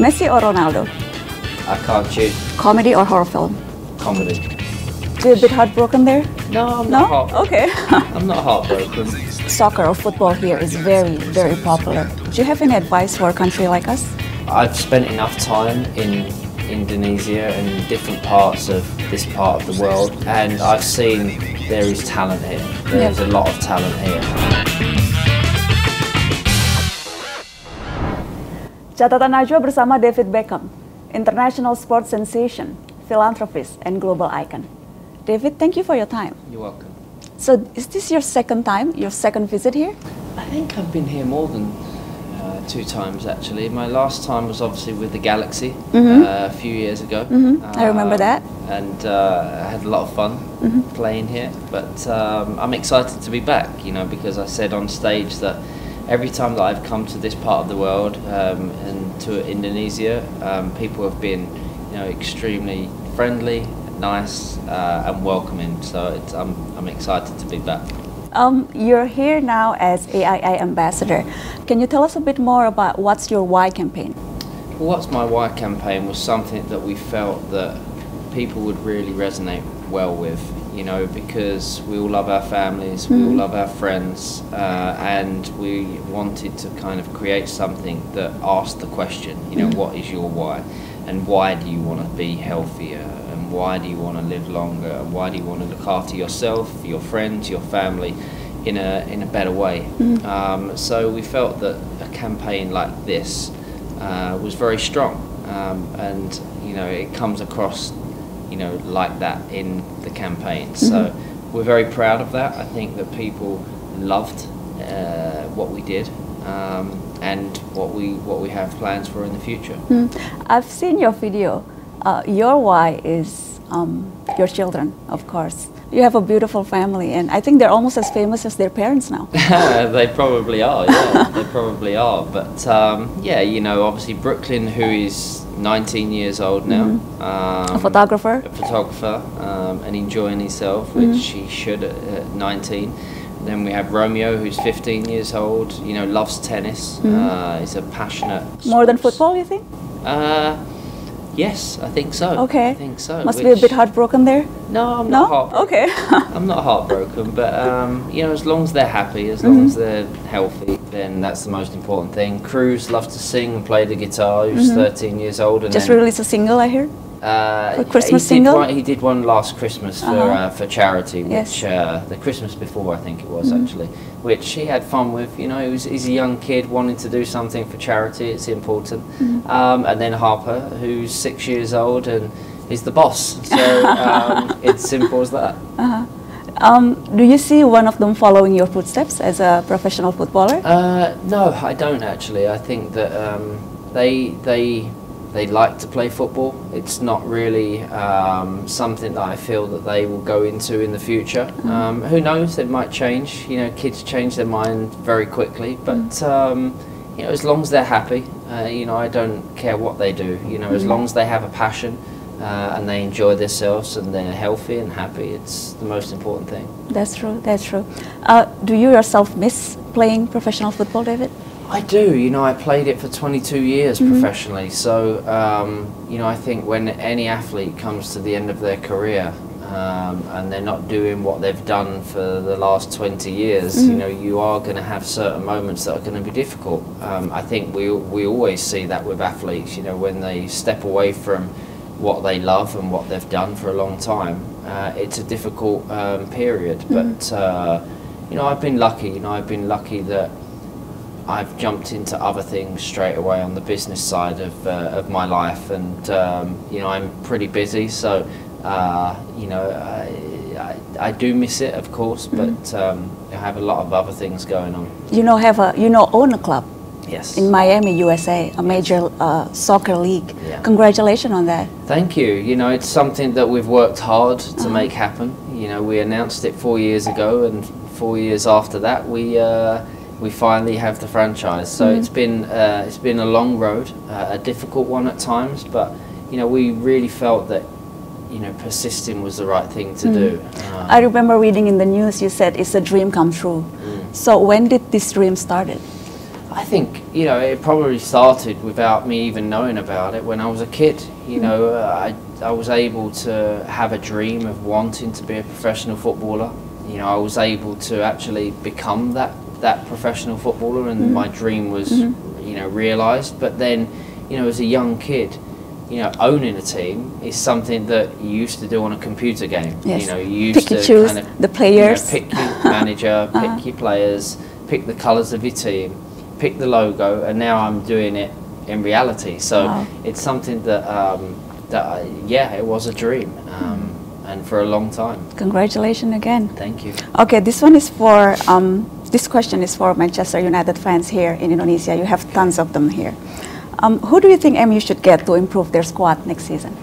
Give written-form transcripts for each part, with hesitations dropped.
Messi or Ronaldo? I can't choose. Comedy or horror film? Comedy. So you're a bit heartbroken there? No, I'm not heartbroken. Okay. I'm not heartbroken. Soccer or football here is very, very popular. Do you have any advice for a country like us? I've spent enough time in Indonesia and different parts of this part of the world, and I've seen there is talent here. There's a lot of talent here. Catatan Najwa bersama David Beckham, international sports sensation, philanthropist, and global icon. David, thank you for your time. You're welcome. So, is this your second time, your second visit here? I think I've been here more than 2 times actually. My last time was obviously with the Galaxy a few years ago. I remember that. And I had a lot of fun playing here. But I'm excited to be back, you know, because I said on stage that every time that I've come to this part of the world and to Indonesia, people have been, you know, extremely friendly, nice, and welcoming. So I'm excited to be back. You're here now as AIA ambassador. Can you tell us a bit more about what's your Why campaign? Well, What's My Why campaign was something that we felt that people would really resonate well with, you know, because we all love our families, we all love our friends, and we wanted to kind of create something that asked the question, you know, what is your why? And why do you want to be healthier? And why do you want to live longer? And why do you want to look after yourself, your friends, your family in a better way? So we felt that a campaign like this was very strong, and you know, it comes across, you know, like that in the campaign. So we're very proud of that. I think that people loved what we did. And what we have plans for in the future. I've seen your video. Your why is your children, of course. You have a beautiful family, and I think they're almost as famous as their parents now. They probably are, yeah, they probably are. But yeah, you know, obviously Brooklyn, who is 19 years old now, a photographer, and enjoying himself, which he should at 19. Then we have Romeo, who's 15 years old, you know, loves tennis. He's a passionate More than football, you think? Yes, I think so. Okay. I think so. Must be a bit heartbroken there? No, I'm not heartbroken. Okay. I'm not heartbroken, but, you know, as long as they're happy, as long as they're healthy, then that's the most important thing. Cruz loves to sing and play the guitar. He's 13 years old. And just released a single, I hear? A Christmas single? He did one last Christmas for charity, which the Christmas before, I think it was actually, which he had fun with. You know, he's a young kid wanting to do something for charity. It's important. And then Harper, who's 6 years old and is the boss. So it's simple as that. Do you see one of them following your footsteps as a professional footballer? No, I don't actually. I think that they like to play football. It's not really something that I feel that they will go into in the future. Who knows, it might change. You know, kids change their mind very quickly, but you know, as long as they're happy, you know, I don't care what they do. You know, as long as they have a passion and they enjoy themselves and they're healthy and happy, it's the most important thing. That's true, that's true. Do you yourself miss playing professional football, David? I do. You know, I played it for 22 years professionally, so you know, I think when any athlete comes to the end of their career and they're not doing what they've done for the last 20 years, you know, you are going to have certain moments that are going to be difficult. I think we always see that with athletes, you know, when they step away from what they love and what they've done for a long time, it's a difficult period. But you know, I've been lucky. You know, I've been lucky that I've jumped into other things straight away on the business side of my life, and you know, I'm pretty busy, so you know, I do miss it, of course, but I have a lot of other things going on. You know, own a club. Yes. In Miami, USA, a major soccer league. Yeah. Congratulations on that. Thank you. You know, it's something that we've worked hard to make happen. You know, we announced it 4 years ago, and 4 years after that, we finally have the franchise. So it's been a long road, a difficult one at times, but you know, we really felt that, you know, persisting was the right thing to do. I remember reading in the news you said it's a dream come true. So when did this dream started? I think, you know, it probably started without me even knowing about it when I was a kid. You know, I was able to have a dream of wanting to be a professional footballer. You know, I was able to actually become that professional footballer, and my dream was, you know, realised. But then, you know, as a young kid, you know, owning a team is something that you used to do on a computer game. Yes. You know, you used to choose kind of, the players, you know, pick your manager, pick your players, pick the colours of your team, pick the logo, and now I'm doing it in reality. So it's something that, yeah, it was a dream, and for a long time. Congratulations again. Thank you. Okay, this one is for, this question is for Manchester United fans here in Indonesia. You have tons of them here. Who do you think MU should get to improve their squad next season?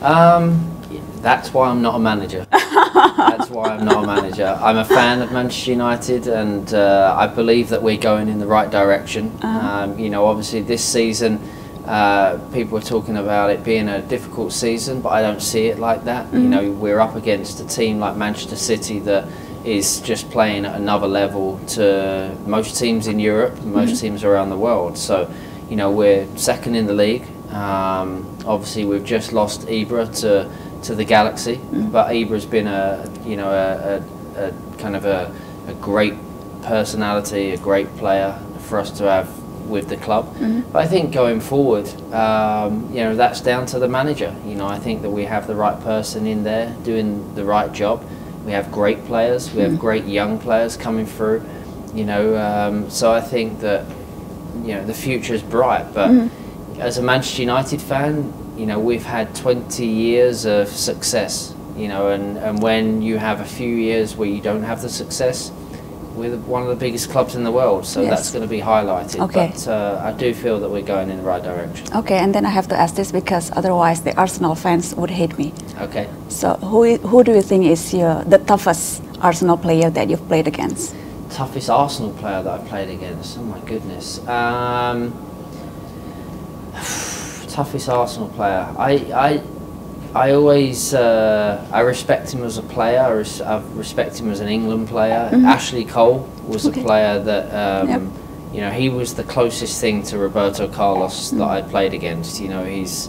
That's why I'm not a manager. That's why I'm not a manager. I'm a fan of Manchester United, and I believe that we're going in the right direction. You know, obviously this season, people are talking about it being a difficult season, but I don't see it like that. You know, we're up against a team like Manchester City that is just playing at another level to most teams in Europe, most teams around the world. So, you know, we're second in the league. Obviously, we've just lost Ibra to the Galaxy, but Ibra's been a kind of a great personality, a great player for us to have with the club. But I think going forward, you know, that's down to the manager. You know, I think that we have the right person in there doing the right job. We have great players. We have great young players coming through. You know, so I think that, you know, the future is bright. But as a Manchester United fan, you know, we've had 20 years of success, you know, and when you have a few years where you don't have the success, we're one of the biggest clubs in the world, so that's going to be highlighted. Okay. But I do feel that we're going in the right direction. Okay, and then I have to ask this because otherwise the Arsenal fans would hate me. Okay. So who do you think is the toughest Arsenal player that you've played against? Toughest Arsenal player that I've played against? Oh my goodness. Toughest Arsenal player. I always I respect him as a player. I respect him as an England player. Ashley Cole was a player that you know, he was the closest thing to Roberto Carlos that I played against. You know, he's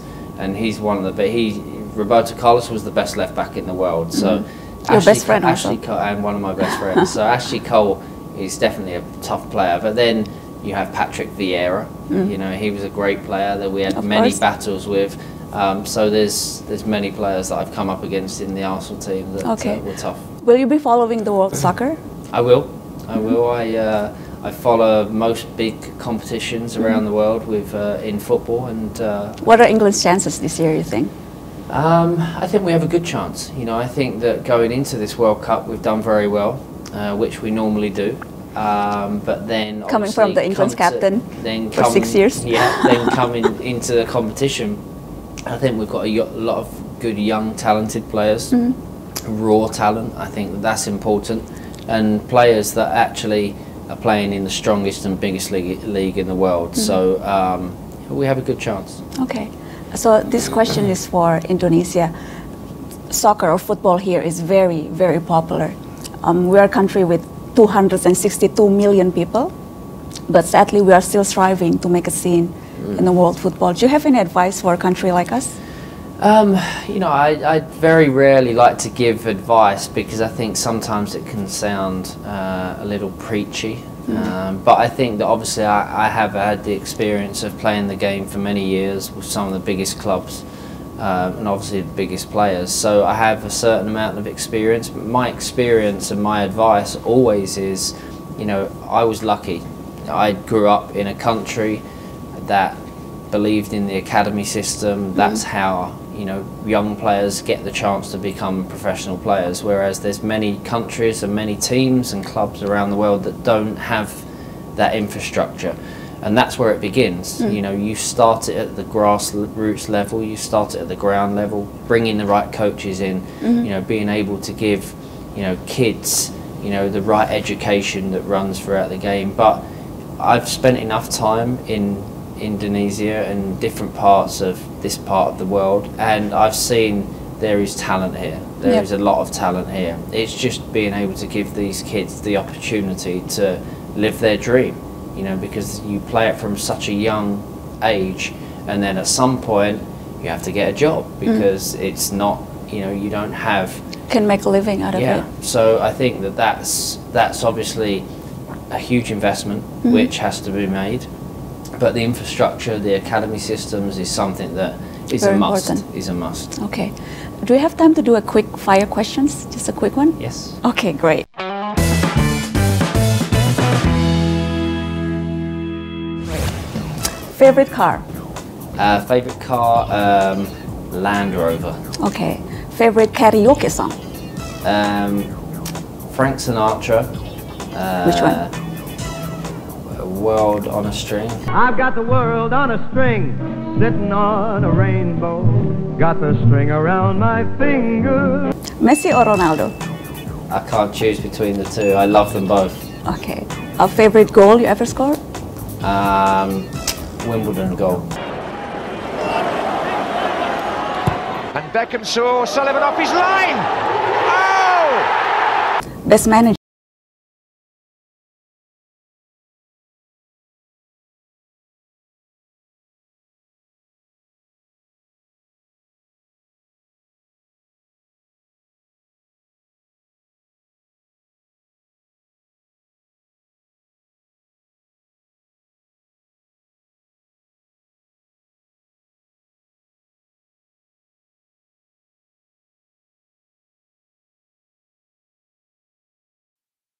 one of the Roberto Carlos was the best left back in the world. So your best friend Ashley Cole, and one of my best friends. So Ashley Cole is definitely a tough player. But then you have Patrick Vieira. You know, he was a great player that we had many battles with. So there's many players that I've come up against in the Arsenal team that were tough. Will you be following the World Soccer? I will. I will. I follow most big competitions around the world with in football. And what are England's chances this year, you think? I think we have a good chance. You know, I think that going into this World Cup we've done very well, which we normally do. But then coming from the England's captain for 6 years. Yeah, then coming into the competition, I think we've got a lot of good young talented players, raw talent. I think that's important, and players that actually are playing in the strongest and biggest league in the world. So we have a good chance. Okay, so this question is for Indonesia. Soccer or football here is very, very popular. We are a country with 262 million people, but sadly we are still striving to make a scene in the world football. Do you have any advice for a country like us? You know, I very rarely like to give advice because I think sometimes it can sound a little preachy. But I think that obviously I have had the experience of playing the game for many years with some of the biggest clubs and obviously the biggest players. So I have a certain amount of experience. But my experience and my advice always is, you know, I was lucky. I grew up in a country that believed in the academy system. That's how, you know, young players get the chance to become professional players, whereas there's many countries and many teams and clubs around the world that don't have that infrastructure, and that's where it begins. You know, you start it at the grassroots level, you start it at the ground level, bringing the right coaches in, you know, being able to give, you know, kids, you know, the right education that runs throughout the game. But I've spent enough time in Indonesia and different parts of this part of the world, and I've seen there is talent here. There is a lot of talent here. It's just being able to give these kids the opportunity to live their dream. you know, because you play it from such a young age, and then at some point you have to get a job because it's not, you know, you don't have can make a living out of it. Yeah, so I think that that's obviously a huge investment which has to be made, but the infrastructure, the academy systems is something that is Very a must. important. Is a must. Okay. Do we have time to do a quick fire questions? Just a quick one? Yes. Okay, great. Favorite car? Favorite car, Land Rover. Okay. Favorite karaoke song? Frank Sinatra. Which one? World on a String. I've got the world on a string, sitting on a rainbow. Got the string around my finger. Messi or Ronaldo? I can't choose between the two. I love them both. Okay. A favorite goal you ever scored? Wimbledon goal. And Beckham saw Sullivan off his line. Oh! Best manager?